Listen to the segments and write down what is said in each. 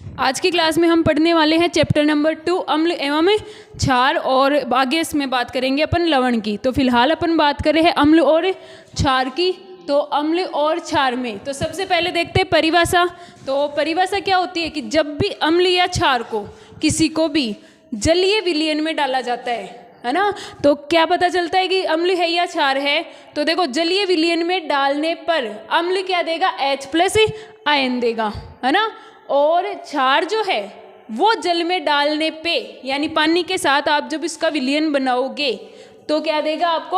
आज की क्लास में हम पढ़ने वाले हैं चैप्टर नंबर 2 अम्ल एवं क्षार, और आगे इसमें बात करेंगे अपन लवण की। तो फिलहाल अपन बात कर रहे हैं अम्ल और क्षार की। तो अम्ल और क्षार में तो सबसे पहले देखते हैं परिभाषा। तो परिभाषा क्या होती है कि जब भी अम्ल या क्षार को किसी को भी जलीय विलयन में डाला जाता है ना, तो क्या पता चलता है कि अम्ल है या क्षार है। तो देखो, जलीय विलयन में डालने पर अम्ल क्या देगा, H+ आयन देगा, है ना। और क्षार जो है वो जल में डालने पे यानी पानी के साथ आप जब इसका विलयन बनाओगे तो क्या देगा आपको,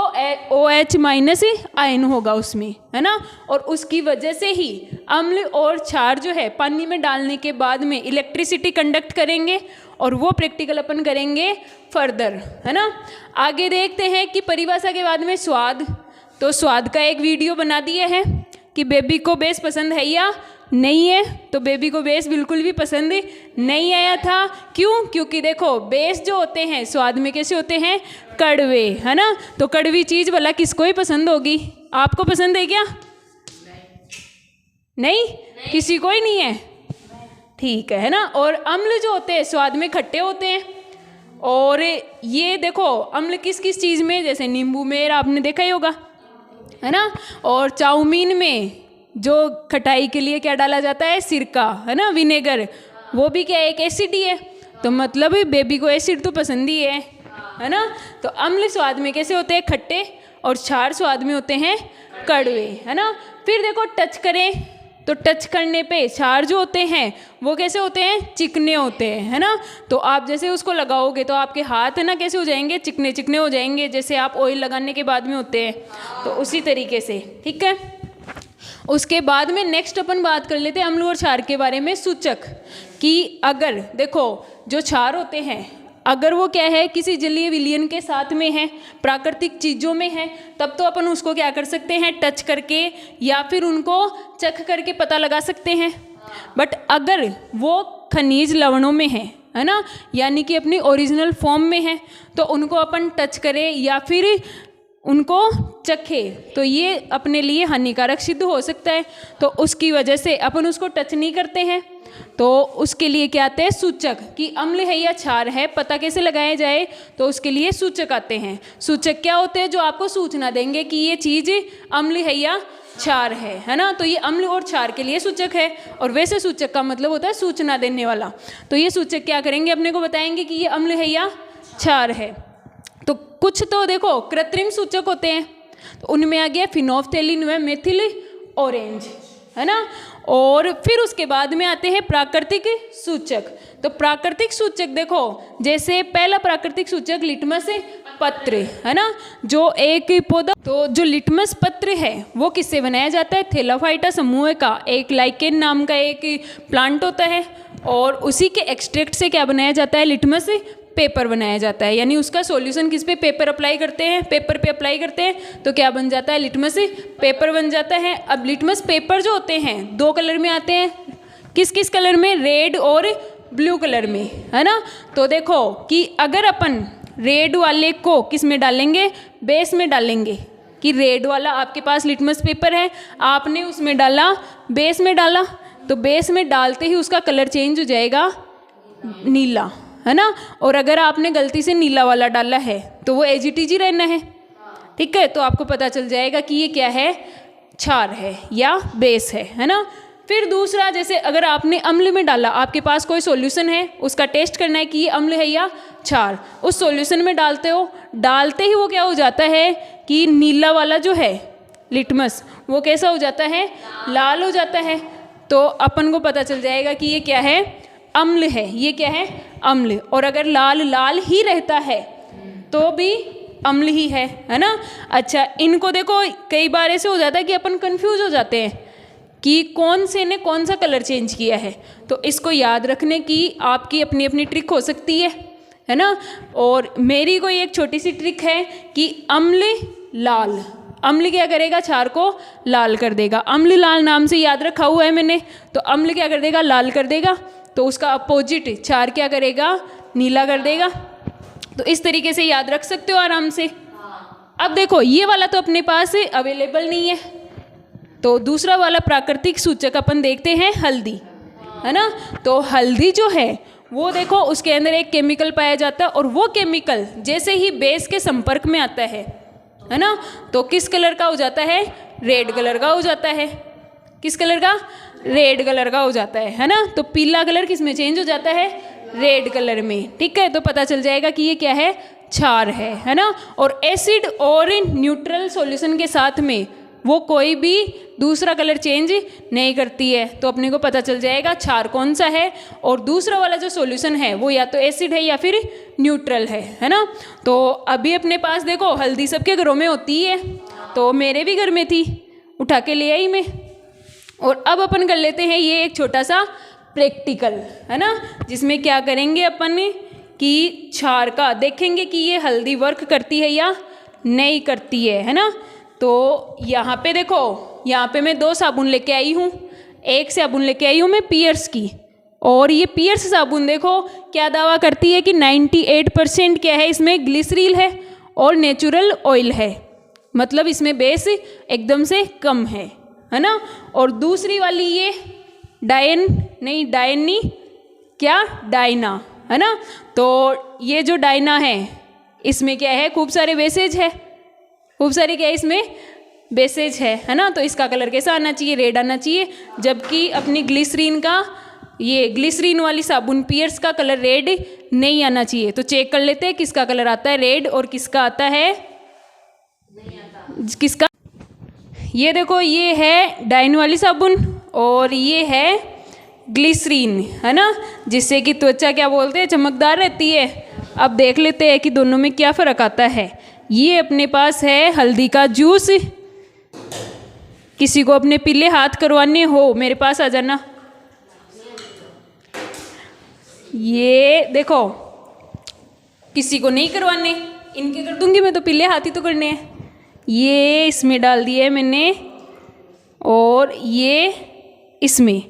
OH- आयन होगा उसमें, है ना। और उसकी वजह से ही अम्ल और क्षार जो है पानी में डालने के बाद में इलेक्ट्रिसिटी कंडक्ट करेंगे, और वो प्रैक्टिकल अपन करेंगे फर्दर, है ना। आगे देखते हैं कि परिभाषा के बाद में स्वाद। तो स्वाद का एक वीडियो बना दिया है कि बेबी को बेस पसंद है या नहीं है। तो बेबी को बेस बिल्कुल भी पसंद नहीं आया था। क्यों? क्योंकि देखो, बेस जो होते हैं स्वाद में कैसे होते हैं, कड़वे, है ना। तो कड़वी चीज़ भला किसको ही पसंद होगी? आपको पसंद है क्या? नहीं? किसी को ही नहीं है, ठीक है ना। और अम्ल जो होते हैं स्वाद में खट्टे होते हैं। और ये देखो, अम्ल किस किस चीज़ में, जैसे नींबू में आपने देखा ही होगा, है ना। और चाउमीन में जो खटाई के लिए क्या डाला जाता है, सिरका, है ना, विनेगर, वो भी क्या है, एक एसिड ही है। तो मतलब बेबी को एसिड तो पसंद ही है ना। तो अम्ल स्वाद में कैसे होते हैं, खट्टे, और क्षार स्वाद में होते हैं कड़वे, है ना। फिर देखो, टच करें तो टच करने पे क्षार जो होते हैं वो कैसे होते हैं, चिकने होते हैं, है ना। तो आप जैसे उसको लगाओगे तो आपके हाथ है ना कैसे हो जाएंगे, चिकने चिकने हो जाएंगे, जैसे आप ऑयल लगाने के बाद में होते हैं। तो उसी तरीके से, ठीक है। उसके बाद में नेक्स्ट अपन बात कर लेते हैं अम्ल और क्षार के बारे में। सूचक कि अगर देखो, जो क्षार होते हैं अगर वो क्या है, किसी जलीय विलयन के साथ में है, प्राकृतिक चीज़ों में है, तब तो अपन उसको क्या कर सकते हैं, टच करके या फिर उनको चख करके पता लगा सकते हैं। बट अगर वो खनिज लवणों में है ना, यानी कि अपनी ओरिजिनल फॉर्म में है, तो उनको अपन टच करें या फिर उनको चखे तो ये अपने लिए हानिकारक सिद्ध हो सकता है। तो उसकी वजह से अपन उसको टच नहीं करते हैं। तो उसके लिए क्या आते हैं, सूचक, कि अम्ल है या क्षार है, पता कैसे लगाया जाए, तो उसके लिए सूचक आते हैं। सूचक क्या होते हैं, जो आपको सूचना देंगे कि ये चीज़ अम्ल है या क्षार है ना। तो ये अम्ल और क्षार के लिए सूचक है। और वैसे सूचक का मतलब होता है सूचना देने वाला। तो ये सूचक क्या करेंगे, अपने को बताएंगे कि ये अम्ल है या क्षार है। तो कुछ तो देखो कृत्रिम सूचक होते हैं, तो उनमें आ गया फिनोल्फ्थेलिन व मेथिल ऑरेंज, है ना। और फिर उसके बाद में आते हैं प्राकृतिक सूचक। तो प्राकृतिक सूचक देखो, जैसे पहला प्राकृतिक सूचक लिटमस पत्र, है ना, जो एक पौधा, तो जो लिटमस पत्र है वो किससे बनाया जाता है, थैलाफाइटा समूह का एक लाइकेन नाम का एक प्लांट होता है, और उसी के एक्सट्रैक्ट से क्या बनाया जाता है, लिटमस पेपर बनाया जाता है। यानी उसका सॉल्यूशन किस पे, पेपर अप्लाई करते हैं, पेपर पे अप्लाई करते हैं, तो क्या बन जाता है, लिटमस पेपर बन जाता है। अब लिटमस पेपर जो होते हैं 2 कलर में आते हैं, किस किस कलर में, रेड और ब्लू कलर में, है ना। तो देखो कि अगर अपन रेड वाले को किस में डालेंगे, बेस में डालेंगे, कि रेड वाला आपके पास लिटमस पेपर है, आपने उसमें डाला, बेस में डाला, तो बेस में डालते ही उसका कलर चेंज हो जाएगा नीला, है ना। और अगर आपने गलती से नीला वाला डाला है तो वो AGTG रहना है, ठीक है। तो आपको पता चल जाएगा कि ये क्या है, क्षार है या बेस है ना। फिर दूसरा, जैसे अगर आपने अम्ल में डाला, आपके पास कोई सॉल्यूशन है, उसका टेस्ट करना है कि ये अम्ल है या क्षार, उस सॉल्यूशन में डालते हो, डालते ही वो क्या हो जाता है कि नीला वाला जो है लिटमस वो कैसा हो जाता है, लाल हो जाता है। तो अपन को पता चल जाएगा कि ये क्या है, अम्ल है, ये क्या है, अम्ल। और अगर लाल लाल ही रहता है तो भी अम्ल ही है ना। अच्छा, इनको देखो, कई बार ऐसे हो जाता है कि अपन कंफ्यूज हो जाते हैं कि कौन से ने कौन सा कलर चेंज किया है। तो इसको याद रखने की आपकी अपनी अपनी ट्रिक हो सकती है ना। और मेरी कोई एक छोटी सी ट्रिक है कि अम्ल लाल, अम्ल क्या करेगा, क्षार को लाल कर देगा। अम्ल लाल नाम से याद रखा हुआ है मैंने। तो अम्ल क्या कर देगा, लाल कर देगा, तो उसका अपोजिट क्षार क्या करेगा, नीला कर देगा। तो इस तरीके से याद रख सकते हो आराम से। अब देखो, ये वाला तो अपने पास अवेलेबल नहीं है, तो दूसरा वाला प्राकृतिक सूचक अपन देखते हैं हल्दी। है ना। तो हल्दी जो है वो देखो उसके अंदर एक केमिकल पाया जाता है और वो केमिकल जैसे ही बेस के संपर्क में आता है ना, तो किस कलर का हो जाता है, रेड कलर का हो जाता है। किस कलर का, रेड कलर का हो जाता है ना। तो पीला कलर किस में चेंज हो जाता है, रेड कलर में। ठीक है, तो पता चल जाएगा कि ये क्या है, क्षार है ना। और एसिड और न्यूट्रल सॉल्यूशन के साथ में वो कोई भी दूसरा कलर चेंज नहीं करती है, तो अपने को पता चल जाएगा क्षार कौन सा है। और दूसरा वाला जो सॉल्यूशन है वो या तो एसिड है या फिर न्यूट्रल है ना। तो अभी अपने पास देखो हल्दी सबके घरों में होती है, तो मेरे भी घर में थी, उठा के ले आई मैं। और अब अपन कर लेते हैं ये एक छोटा सा प्रैक्टिकल, है ना, जिसमें क्या करेंगे अपन कि क्षार का देखेंगे कि ये हल्दी वर्क करती है या नहीं करती है ना। तो यहाँ पे देखो, यहाँ पे मैं 2 साबुन लेके आई हूँ। एक साबुन लेके आई हूँ मैं पियर्स की, और ये पियर्स साबुन देखो क्या दावा करती है कि 98% क्या है, इसमें ग्लिसरीन है और नेचुरल ऑयल है, मतलब इसमें बेस एकदम से कम है ना। और दूसरी वाली ये डायन नहीं क्या, डायना, है ना। तो ये जो डायना है इसमें क्या है, खूब सारे बेसेज है, खूब सारी क्या है इसमें बेसेज है ना। तो इसका कलर कैसा आना चाहिए, रेड आना चाहिए। जबकि अपनी ग्लिसरीन का, ये ग्लिसरीन वाली साबुन पियर्स का कलर रेड नहीं आना चाहिए। तो चेक कर लेते हैं किसका कलर आता है रेड और किसका आता है, किसका। ये देखो ये है डाइन वाली साबुन और ये है ग्लिसरीन, है ना, जिससे कि त्वचा क्या बोलते हैं, चमकदार रहती है। अब देख लेते हैं कि दोनों में क्या फ़र्क आता है। ये अपने पास है हल्दी का जूस, किसी को अपने पीले हाथ करवाने हो मेरे पास आ जाना। ये देखो किसी को नहीं करवाने, इनके कर दूंगी मैं, तो पीले हाथ ही तो करने हैं। ये इसमें डाल दिया है मैंने और ये इसमें।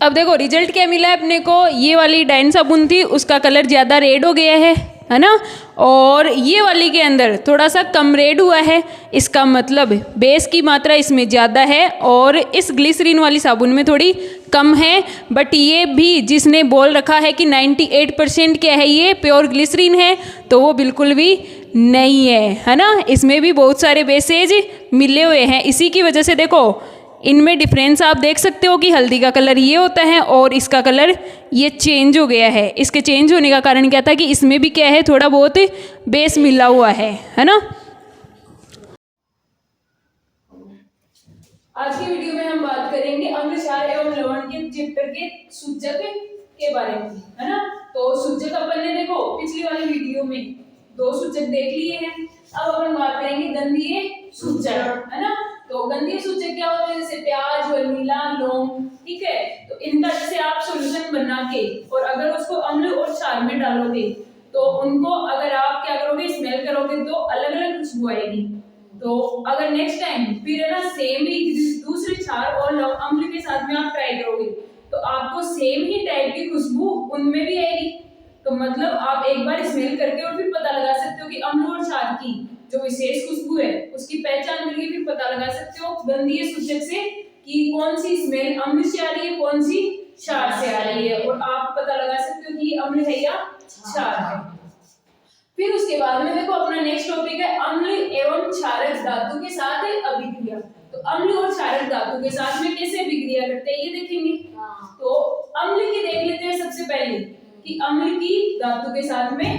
अब देखो रिजल्ट क्या मिला है अपने को, ये वाली डाइन साबुन थी उसका कलर ज़्यादा रेड हो गया है ना, और ये वाली के अंदर थोड़ा सा कम रेड हुआ है। इसका मतलब बेस की मात्रा इसमें ज़्यादा है और इस ग्लिसरीन वाली साबुन में थोड़ी कम है। बट ये भी जिसने बोल रखा है कि 98% क्या है ये प्योर ग्लिसरीन है, तो वो बिल्कुल भी नहीं है ना। इसमें भी बहुत सारे बेसेज मिले हुए हैं। इसी की वजह से देखो इनमें डिफरेंस आप देख सकते हो कि हल्दी का कलर ये होता है और इसका कलर ये चेंज हो गया है। इसके चेंज होने का कारण क्या था कि इसमें भी क्या है, थोड़ा बहुत बेस मिला हुआ है ना। आज की वीडियो में हम बात करेंगे अम्ल, क्षार एवं लवण के चैप्टर के सूचक के बारे में, है ना। तो सूचक अपन ने देखो पिछली वाली वीडियो में 2 सूचक देख लिए हैं। अब अपन बात करेंगे गंधीय सूचक, है ना। तो गंधीय सूचक क्या होते हैं, जैसे प्याज, वनीला, लौंग, ठीक है। तो इनका जैसे आप सॉल्यूशन बना के और अगर उसको अम्ल और क्षार में डालोगे तो उनको अगर आप क्या करोगे, स्मेल करोगे तो अलग अलग खुशबू आएगी। तो अगर नेक्स्ट टाइम फिर है ना सेम ही दूसरे क्षार और अम्ल के साथ में आप ट्राई करोगे तो आपको सेम ही टाइप की खुशबू उनमें भी आएगी। तो मतलब आप एक बार स्मेल करके और फिर पता लगा सकते हो कि अम्ल और क्षार की जो विशेष खुशबू है उसकी पहचान करके फिर पता लगा सकते हो गंधीय सूचक से कि कौन सी स्मेल अम्ल से आ रही है, कौन सी क्षार से आ रही है, और आप पता लगा सकते हो कि ये अम्ल है या क्षार है। फिर उसके बाद में देखो अपना नेक्स्ट टॉपिक है अम्ल एवं क्षारक धातु के साथ अभिक्रिया। तो अम्ल और क्षारक धातु के साथ में कैसे अभिक्रिया करते हैं ये देखेंगे। तो अम्ल की देख लेते हैं सबसे पहले कि अम्ल की धातु के साथ में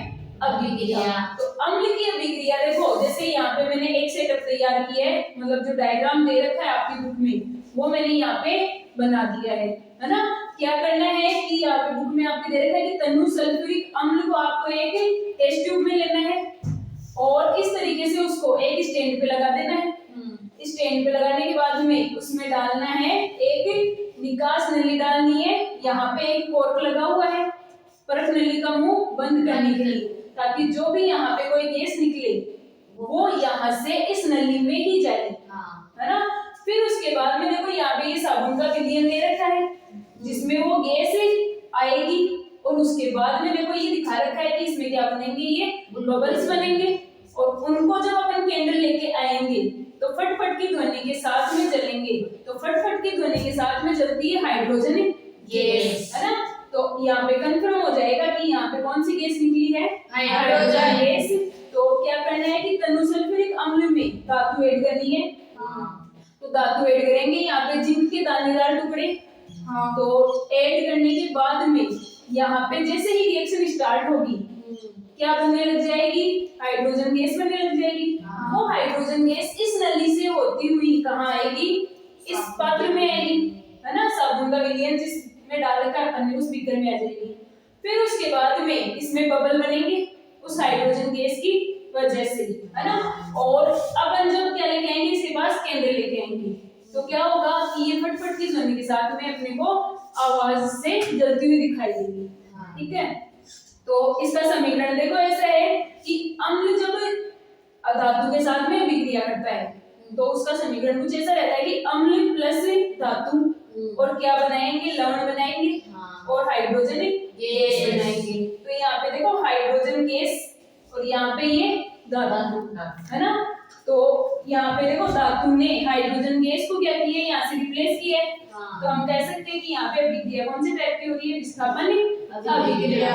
अभिक्रिया। तो अम्ल की अभिक्रिया देखो, जैसे यहाँ पे मैंने एक सेटअप तैयार किया है, मतलब जो डायग्राम दे रखा है आपकी बुक में वो मैंने यहाँ पे बना दिया है ना। क्या करना है कि यहाँ पे बुक में आपके दे रखा है कि तनु सल्फ्यूरिक अम्ल को आपको एक टेस्ट ट्यूब में लेना है और इस तरीके से उसको एक स्टैंड पे लगा देना है। स्टैंड पे लगाने के बाद में उसमें डालना है एक निकास नली डालनी है। यहाँ पे एक कॉर्क लगा हुआ है परख नली का मुंह बंद करने के लिए, ताकि जो भी यहाँ पे कोई गैस निकले वो यहाँ से इस नली में ही जाए, है ना। फिर उसके बाद में देखो यहाँ पे ये साबुन का विलयन दे रखा है जिसमें वो गैस आएगी और उसके बाद में देखो ये दिखा रखा है कि इसमें क्या बनेंगे, ये बबल्स बनेंगे। और उनको जब अपन कैंडल लेके आएंगे तो फटफट की ध्वनि के साथ में चलेंगे, तो फटफट की ध्वनि के साथ में चलती है हाइड्रोजन गैस, है ना। तो यहाँ पे कंफर्म हो जाएगा कि यहाँ पे कौन सी गैस निकली है, हाइड्रोजन गैस। तो क्या करना है कि तनु सल्फ्यूरिक अम्ल में धातु ऐड करनी है। तो धातु ऐड करेंगे, यहाँ पे जिंक के दानेदार टुकड़े। तो ऐड करने के बाद में यहाँ पे जैसे ही रिएक्शन स्टार्ट होगी क्या बनने लग जाएगी, हाइड्रोजन गैस बनने लग जाएगी। वो हाइड्रोजन गैस इस नली से होती हुई कहाँ आएगी, इस पात्र में आएगी, है ना। साबुन का विलयन जिसमें डाल रखा है अपन ने उस बीकर में आ जाएगी। फिर उसके बाद में इसमें बबल बनेंगे उस हाइड्रोजन गैस की वजह से, है ना। और अपन जब क्या लेके आएंगे, इसके पास केंद्र लेके आएंगे, तो क्या होगा कि ये फटफट की ध्वनि के साथ में अपने को आवाज से जलती हुई दिखाई देगी, ठीक है। तो इसका समीकरण देखो ऐसा है कि अम्ल जब धातु के साथ में अभिक्रिया करता है तो उसका समीकरण कुछ ऐसा रहता है कि अम्ल प्लस धातु और क्या बनाएंगे, लवण बनाएंगे और हाइड्रोजन गैस बनाएंगे। तो यहाँ पे देखो हाइड्रोजन गैस और यहाँ पे ये धातु, है ना। तो यहाँ पे देखो धातु ने हाइड्रोजन गैस को क्या किया है, यहाँ से रिप्लेस किया है। तो हम कह सकते हैं कि यहाँ पे अभिक्रिया कौन से टाइप की हो रही है, विस्थापन अभिक्रिया।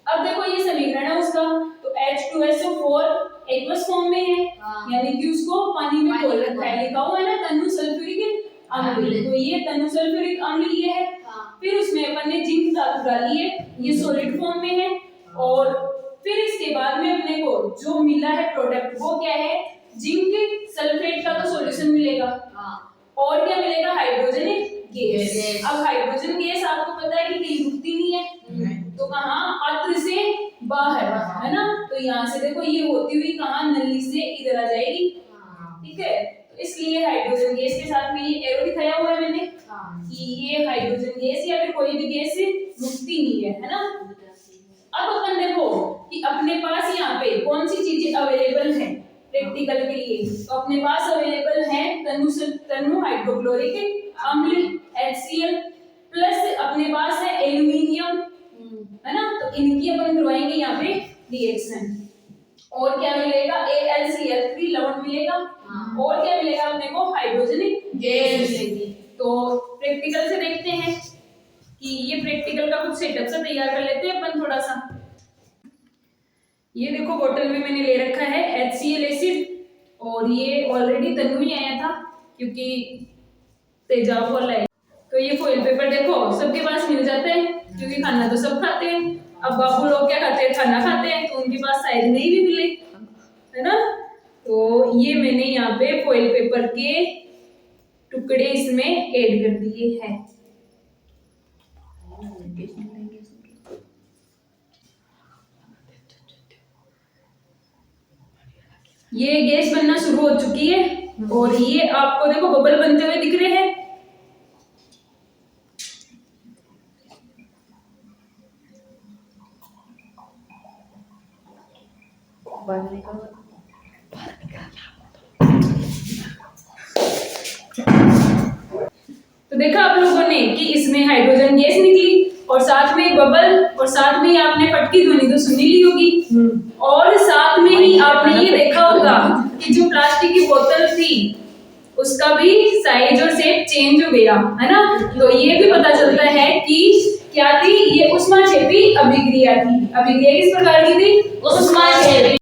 अब देखो ये समीकरण है उसका, तो H2SO4 एक्वस फॉर्म में है, यानी कि उसको पानी में घोल रखा है, लिखा हुआ है ना तनु सल्फ्यूरिक अम्ल। तो ये तनु सल्फ्यूरिक अम्ल ये है। फिर उसमें अपन ने जिंक धातु डाली है, ये सॉलिड फॉर्म में है। और फिर इसके बाद में अपने को जो मिला है प्रोडक्ट वो क्या है, जिंक सल्फेट का तो सॉल्यूशन मिलेगा और क्या मिलेगा, हाइड्रोजन गैस। अब हाइड्रोजन गैस आपको पता है कि कहीं रुकती नहीं है, तो कहाँ, पात्र से बाहर, है ना। तो यहाँ से देखो ये होती हुई कहाँ, नली से इधर आ जाएगी, ठीक है। तो इसलिए हाइड्रोजन गैस के साथ में ये एरो दिखाया हुआ है मैंने कि ये हाइड्रोजन गैस या फिर कोई भी गैस रुकती नहीं है ना। अब अपन देखो कि अपने पास यहाँ पे कौन सी चीजें अवेलेबल है प्रैक्टिकल के लिए। तो अपने पास अवेलेबल है तनु हाइड्रोक्लोरिक अम्ल HCl प्लस अपने पास है एल्यूमिनियम, है ना। तो इनकी अपन करवाएंगे यहाँ पे रिएक्शन और क्या मिलेगा, AlCl3 लवण मिलेगा और क्या मिलेगा अपने को, हाइड्रोजन गैस मिलेगी। तो प्रैक्टिकल से देखते हैं कि ये प्रैक्टिकल का कुछ सेटअप सा तैयार कर लेते हैं अपन थोड़ा सा। ये देखो बोतल में मैंने ले रखा है HCl एसिड और ये ऑलरेडी तनु ही आया था क्योंकि तेजाब वाला है। तो ये फॉइल पेपर देखो सबके पास मिल जाता है क्योंकि खाना तो सब खाते हैं। अब बाबू लोग क्या खाते हैं, खाना खाते हैं, तो उनके पास शायद नहीं भी मिले, है ना। तो ये मैंने यहाँ पे फॉइल पेपर के टुकड़े इसमें ऐड कर दिए हैं। ये गैस बनना शुरू हो चुकी है और ये आपको देखो बबल बनते हुए दिख रहे हैं। तो देखा आप लोगों ने कि इसमें हाइड्रोजन गैस निकली और साथ में बबल और साथ में आपने फटकी ध्वनि तो सुनी ली होगी और साथ में ही आपने ये देखा होगा कि जो प्लास्टिक की बोतल थी उसका भी साइज और शेप चेंज हो गया, है ना। तो ये भी पता चलता है कि क्या थी, ये उष्माक्षेपी अभिक्रिया थी। अभिक्रिया किस प्रकार की थी, उष्माक्षेपी।